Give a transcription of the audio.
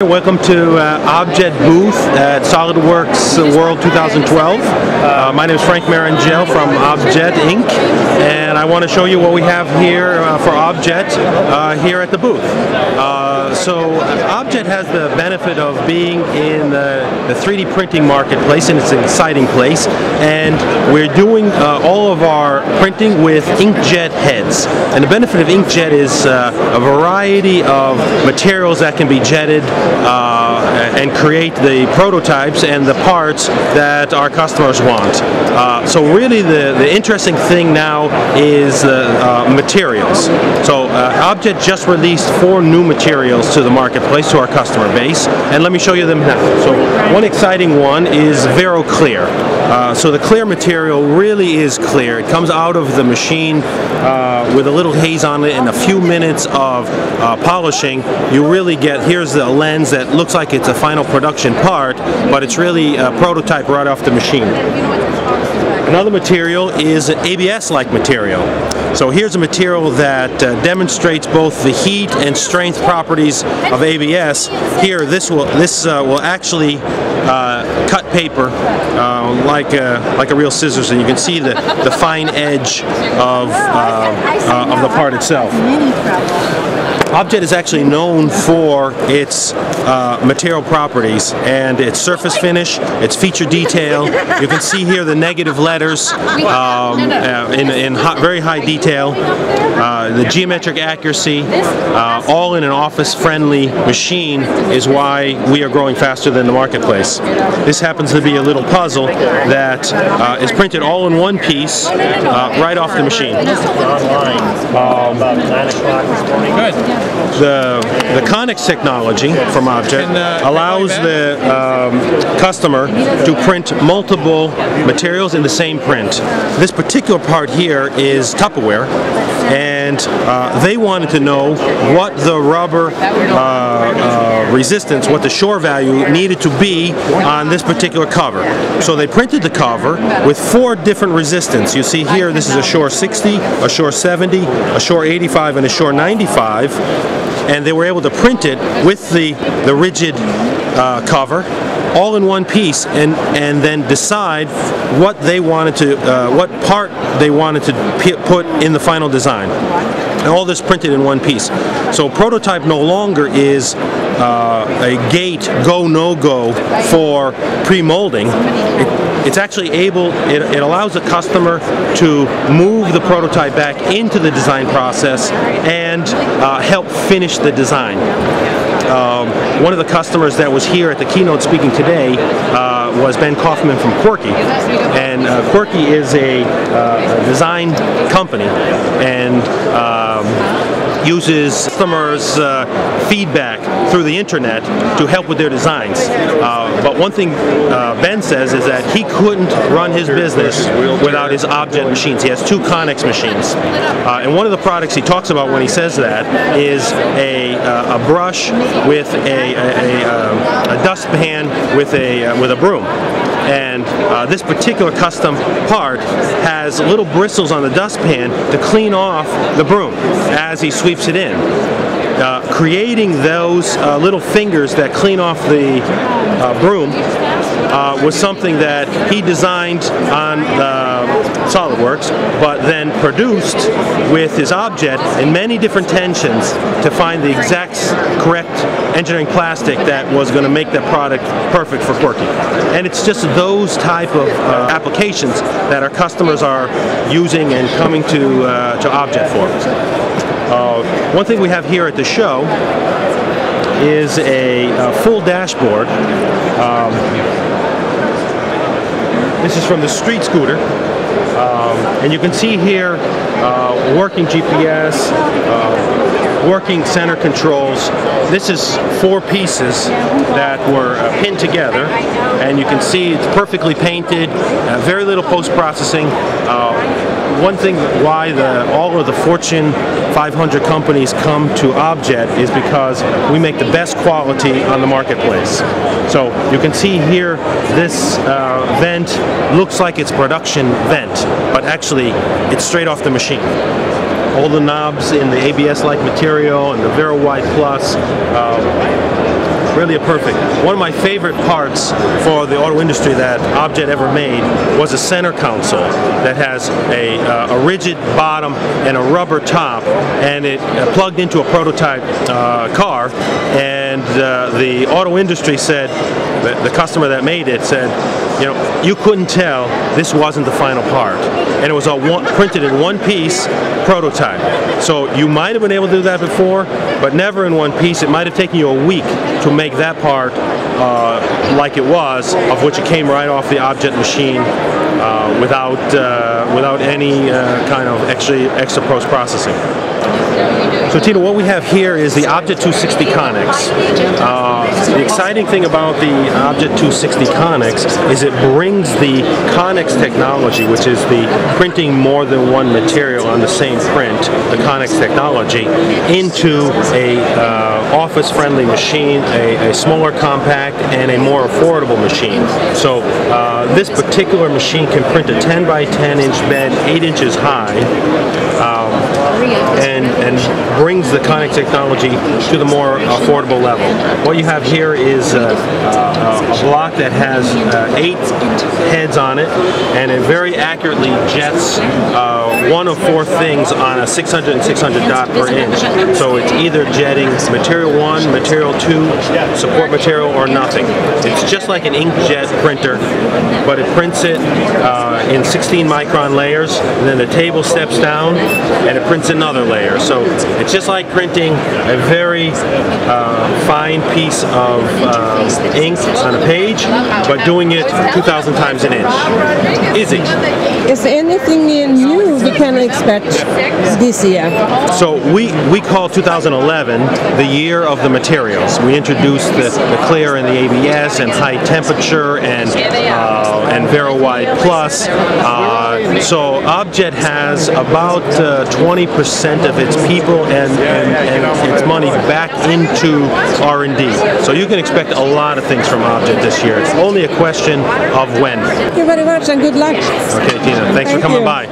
Welcome to Objet booth at SolidWorks World 2012. My name is Frank Marangell from Objet Inc. and I want to show you what we have here for Objet here at the booth. So Objet has the benefit of being in the 3D printing marketplace, and it's an exciting place, and we're doing all of our printing with inkjet heads. And the benefit of inkjet is a variety of materials that can be jetted and create the prototypes and the parts that our customers want. So really the interesting thing now is materials. So Objet just released 4 new materials to the marketplace, to our customer base, and let me show you them now. So one exciting one is Vero Clear. So the clear material really is clear. It comes out of the machine with a little haze on it, and a few minutes of polishing, you really get, here's the lens that looks like it's a final production part, but it's really a prototype right off the machine. Another material is an ABS-like material. So here's a material that demonstrates both the heat and strength properties of ABS. Here, this will actually cut paper like a real scissors, and you can see the fine edge of the part itself. Objet is actually known for its material properties and its surface finish, its feature detail. You can see here the negative letters in very high detail, the geometric accuracy, all in an office-friendly machine is why we are growing faster than the marketplace. This happens to be a little puzzle that is printed all in one piece right off the machine. About 9 o'clock this morning. Good. The Connect technology from Objet allows the customer to print multiple materials in the same print. This particular part here is Tupperware, and they wanted to know what the rubber resistance, what the shore value needed to be on this particular cover. So they printed the cover with 4 different resistance. You see here, this is a Shore 60, a Shore 70, a Shore 85, and a Shore 95. And they were able to print it with the rigid cover, all in one piece, and then decide what they wanted to, what part they wanted to put in the final design. And all this printed in one piece. So prototype no longer is a gate go no go for pre-molding. It's actually able, it allows the customer to move the prototype back into the design process and help finish the design. One of the customers that was here at the keynote speaking today was Ben Kaufman from Quirky, and Quirky is a design company and uses customers' feedback through the internet to help with their designs. But one thing Ben says is that he couldn't run his business without his Objet machines. He has 2 Connex machines. And one of the products he talks about when he says that is a brush with a dustpan with a broom. And this particular custom part has little bristles on the dustpan to clean off the broom as he sweeps it in. Creating those little fingers that clean off the broom was something that he designed on SolidWorks, but then produced with his Objet in many different tensions to find the exact correct engineering plastic that was going to make that product perfect for Quirky. And it's just those type of applications that our customers are using and coming to Objet for. One thing we have here at the show is a full dashboard. This is from the street scooter, and you can see here working GPS, working center controls. This is 4 pieces that were pinned together, and you can see it's perfectly painted, very little post-processing. One thing why all of the Fortune 500 companies come to Objet is because we make the best quality on the marketplace. So you can see here this vent looks like it's production vent, but actually it's straight off the machine. All the knobs in the ABS-like material and the Vero Wide Plus really a perfect. One of my favorite parts for the auto industry that Objet ever made was a center console that has a rigid bottom and a rubber top, and it plugged into a prototype car, and the auto industry said, the customer that made it said, you know, you couldn't tell this wasn't the final part, and it was printed in one piece prototype. So you might have been able to do that before, but never in one piece. It might have taken you a week to make that part like it was, of which it came right off the Objet machine without any kind of extra post-processing. So Tina, what we have here is the Objet 260 Connex. The exciting thing about the Objet 260 Connex is it brings the Connex technology, which is the printing more than one material on the same print, the Connex technology, into a office-friendly machine, a smaller compact, and a more affordable machine. So this particular machine can print a 10 by 10 inch bed 8 inches high, and brings the Connex technology to the more affordable level. What you have here is a block that has 8 heads on it, and it very accurately jets one of 4 things on a 600 and 600 dot per inch. So it's either jetting material 1, material 2, support material, or nothing. It's just like an inkjet printer, but it prints it in 16 micron layers, and then the table steps down and it prints another layer. So it's just like printing a very fine piece of ink on a page, but doing it 2,000 times an inch. Easy. Is there anything new we can expect this year? So we call 2011 the year of the materials. We introduced the clear and the ABS and high temperature and VeriWide Plus. So Objet has about 20% of its people and its money back into R&D. So you can expect a lot of things from Objet this year. It's only a question of when. Thank you very much and good luck. Okay, Tina, thanks for coming by.